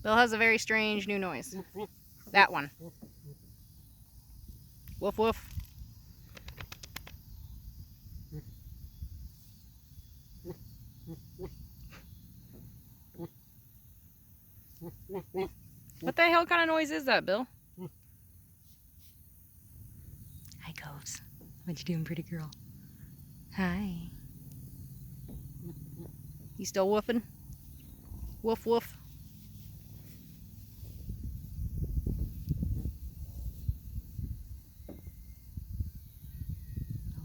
Bill has a very strange new noise. That one. Woof woof. What the hell kind of noise is that, Bill? Hi, Coves. What you doing, pretty girl? Hi. You still woofing? Woof woof.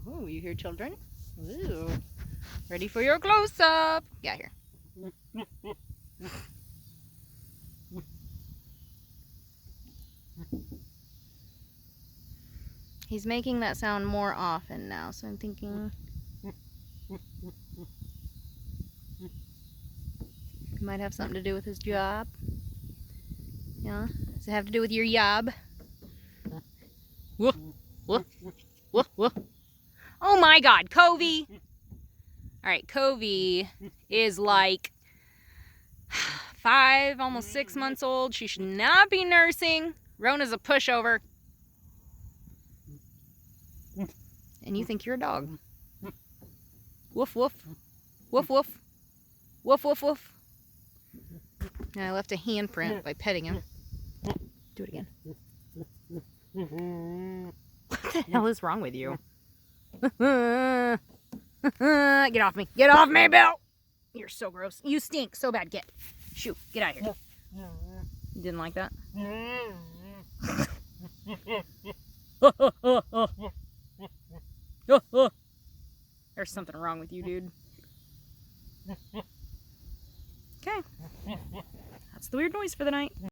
Oh, you hear children? Ooh. Ready for your close-up. Get here. He's making that sound more often now, so I'm thinking it might have something to do with his job. Yeah? Does it have to do with your job? Woof, woof, woof, woof. Oh my God, Covey! Alright, Covey is like 5, almost 6 months old. She should not be nursing. Rona's a pushover. And you think you're a dog. Woof, woof. Woof, woof. Woof, woof, woof. And I left a handprint by petting him. Do it again. What the hell is wrong with you? Get off me. Get off me, Bill! You're so gross. You stink so bad. Get. Shoot. Get out of here. You didn't like that? There's something wrong with you, dude. Okay. That's the weird noise for the night.